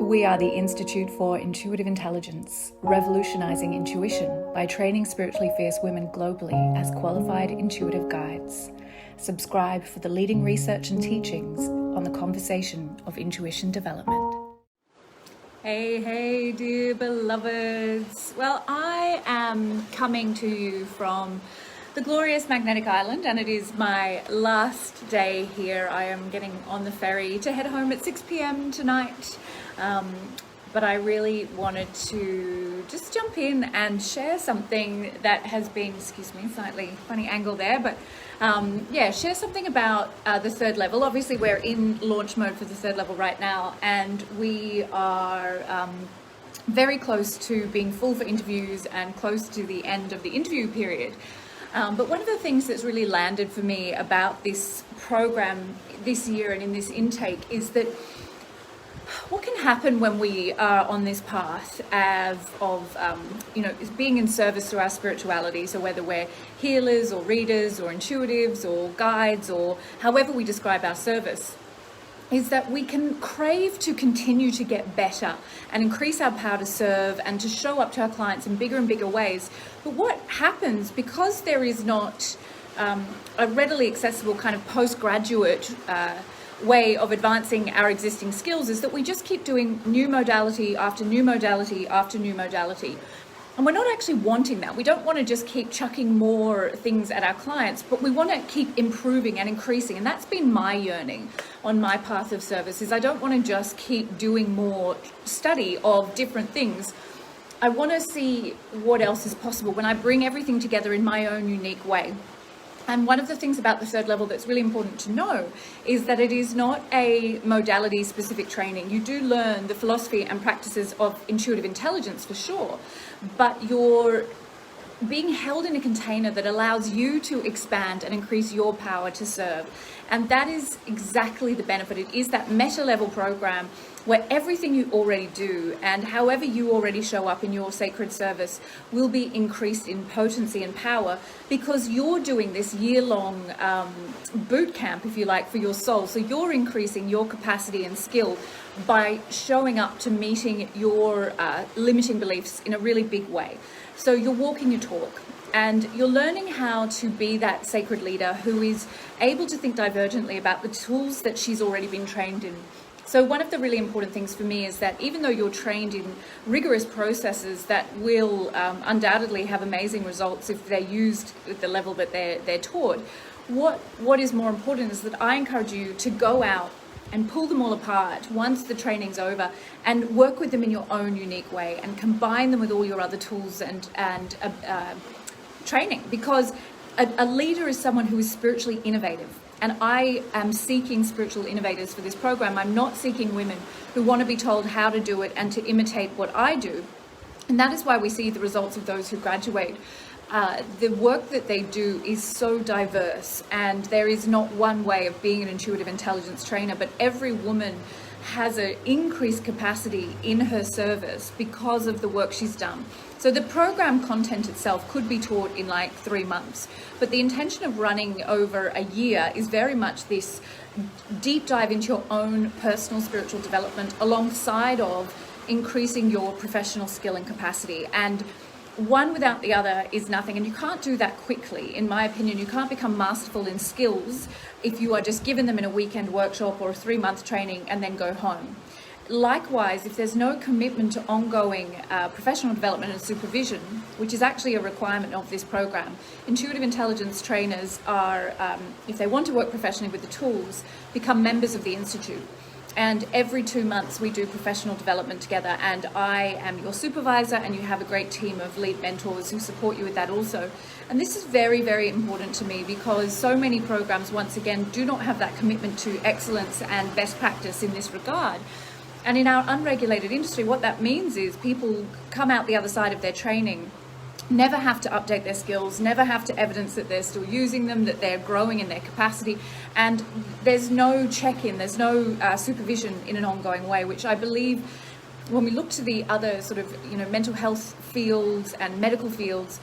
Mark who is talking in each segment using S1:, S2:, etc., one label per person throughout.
S1: We are the Institute for Intuitive Intelligence, revolutionizing intuition by training spiritually fierce women globally as qualified intuitive guides. Subscribe for the leading research and teachings on the conversation of intuition development. Hey, dear beloveds. Well, I am coming to you from the glorious Magnetic Island, and it is my last day here. I am getting on the ferry to head home at 6 p.m. tonight. But I really wanted to just jump in and share something that has been, excuse me, slightly funny angle there, but share something about the third level. Obviously, we're in launch mode for the third level right now, and we are very close to being full for interviews and close to the end of the interview period. But one of the things that's really landed for me about this program this year and in this intake is that what can happen when we are on this path of being in service to our spirituality. So whether we're healers or readers or intuitives or guides or however we describe our service, is that we can crave to continue to get better and increase our power to serve and to show up to our clients in bigger and bigger ways. But what happens, because there is not a readily accessible kind of postgraduate way of advancing our existing skills, is that we just keep doing new modality after new modality after new modality. And we're not actually wanting that. We don't want to just keep chucking more things at our clients, but we want to keep improving and increasing. And that's been my yearning on my path of service, is I don't want to just keep doing more study of different things. I want to see what else is possible when I bring everything together in my own unique way. And one of the things about the third level that's really important to know is that it is not a modality specific training. You do learn the philosophy and practices of intuitive intelligence for sure, but you're being held in a container that allows you to expand and increase your power to serve. And that is exactly the benefit. It is that meta level program where everything you already do and however you already show up in your sacred service will be increased in potency and power, because you're doing this year-long boot camp, if you like, for your soul. So you're increasing your capacity and skill by showing up to meeting your limiting beliefs in a really big way. So you're walking your talk, and you're learning how to be that sacred leader who is able to think divergently about the tools that she's already been trained in. So one of the really important things for me is that even though you're trained in rigorous processes that will undoubtedly have amazing results if they're used at the level that they're taught, what is more important is that I encourage you to go out and pull them all apart once the training's over and work with them in your own unique way and combine them with all your other tools and training, because a leader is someone who is spiritually innovative. And I am seeking spiritual innovators for this program. I'm not seeking women who want to be told how to do it and to imitate what I do. And that is why we see the results of those who graduate. The work that they do is so diverse, and there is not one way of being an intuitive intelligence trainer, but every woman has an increased capacity in her service because of the work she's done. So the program content itself could be taught in like 3 months, but the intention of running over a year is very much this deep dive into your own personal spiritual development alongside of increasing your professional skill and capacity. And one without the other is nothing, and you can't do that quickly. In my opinion, you can't become masterful in skills if you are just given them in a weekend workshop or a 3-month training and then go home. Likewise, if there's no commitment to ongoing professional development and supervision, which is actually a requirement of this program, intuitive intelligence trainers are, if they want to work professionally with the tools, become members of the Institute. And every 2 months we do professional development together, and I am your supervisor, and you have a great team of lead mentors who support you with that also. And this is very, very important to me, because so many programs, once again, do not have that commitment to excellence and best practice in this regard. And in our unregulated industry, what that means is people come out the other side of their training, never have to update their skills, never have to evidence that they're still using them, that they're growing in their capacity, and there's no check-in, there's no supervision in an ongoing way, which I believe when we look to the other sort of, mental health fields and medical fields,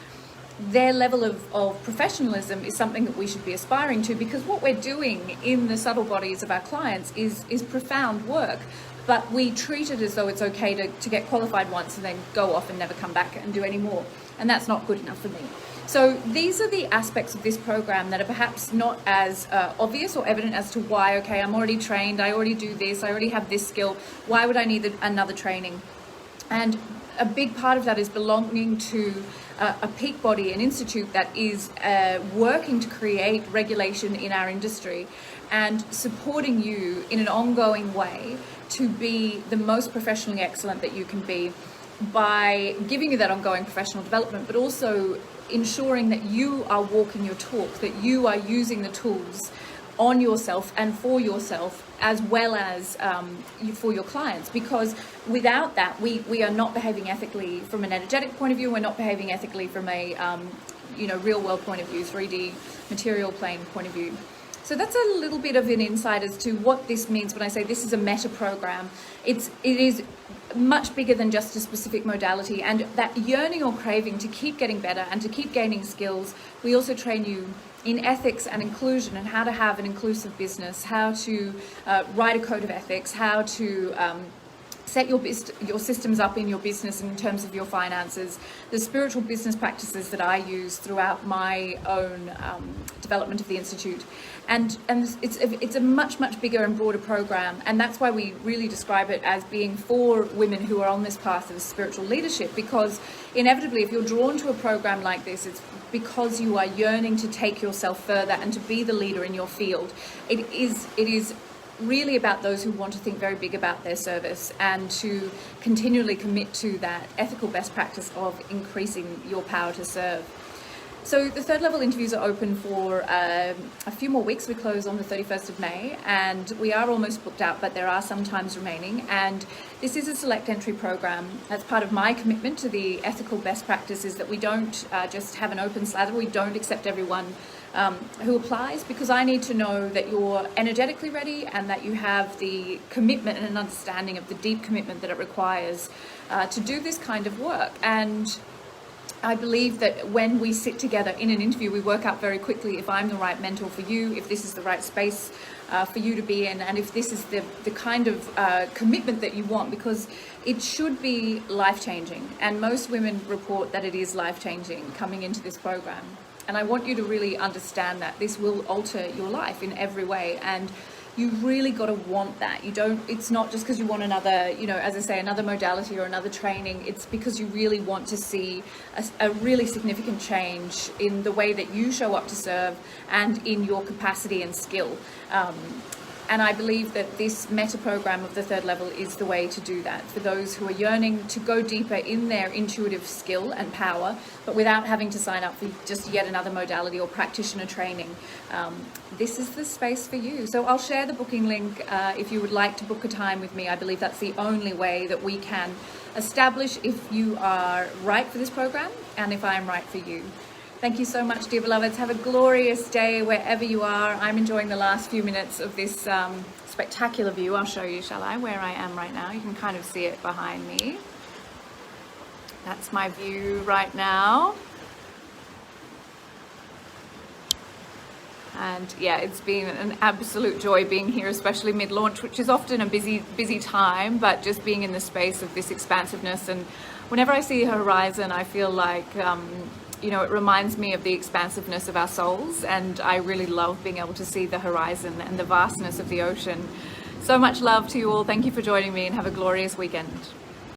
S1: their level of professionalism is something that we should be aspiring to, because what we're doing in the subtle bodies of our clients is profound work. but we treat it as though it's okay to get qualified once and then go off and never come back and do any more. And that's not good enough for me. So these are the aspects of this program that are perhaps not as obvious or evident as to why, okay, I'm already trained, I already do this, I already have this skill, why would I need another training? And a big part of that is belonging to a peak body, an institute that is working to create regulation in our industry and supporting you in an ongoing way to be the most professionally excellent that you can be, by giving you that ongoing professional development, but also ensuring that you are walking your talk, that you are using the tools on yourself and for yourself, as well as for your clients. Because without that, we are not behaving ethically from an energetic point of view. We're not behaving ethically from a real world point of view, 3D material plane point of view. So that's a little bit of an insight as to what this means when I say this is a meta program. It is much bigger than just a specific modality, and that yearning or craving to keep getting better and to keep gaining skills. We also train you in ethics and inclusion, and how to have an inclusive business, how to write a code of ethics, how to set your systems up in your business in terms of your finances, the spiritual business practices that I use throughout my own development of the Institute. And it's a much bigger and broader program, and that's why we really describe it as being for women who are on this path of spiritual leadership, because inevitably if you're drawn to a program like this, it's because you are yearning to take yourself further and to be the leader in your field. It is really about those who want to think very big about their service and to continually commit to that ethical best practice of increasing your power to serve. So the third level interviews are open for a few more weeks. We close on the 31st of May, and we are almost booked out, but there are some times remaining. And this is a select entry program. That's part of my commitment to the ethical best practices, that we don't just have an open slather. We don't accept everyone who applies, because I need to know that you're energetically ready and that you have the commitment and an understanding of the deep commitment that it requires to do this kind of work. And I believe that when we sit together in an interview, we work out very quickly if I'm the right mentor for you, if this is the right space for you to be in, and if this is the kind of commitment that you want, because it should be life-changing. And most women report that it is life-changing coming into this program. And I want you to really understand that this will alter your life in every way. And you really got to want that. It's not just because you want another, as I say, another modality or another training. It's because you really want to see a really significant change in the way that you show up to serve and in your capacity and skill. And I believe that this meta program of the third level is the way to do that, for those who are yearning to go deeper in their intuitive skill and power, but without having to sign up for just yet another modality or practitioner training. This is the space for you. So I'll share the booking link if you would like to book a time with me. I believe that's the only way that we can establish if you are right for this program and if I am right for you. Thank you so much, dear beloveds. Have a glorious day wherever you are. I'm enjoying the last few minutes of this spectacular view. I'll show you, shall I, where I am right now. You can kind of see it behind me. That's my view right now. And yeah, it's been an absolute joy being here, especially mid-launch, which is often a busy time, but just being in the space of this expansiveness. And whenever I see a horizon, I feel like it reminds me of the expansiveness of our souls, and I really love being able to see the horizon and the vastness of the ocean. So much love to you all. Thank you for joining me, and have a glorious weekend.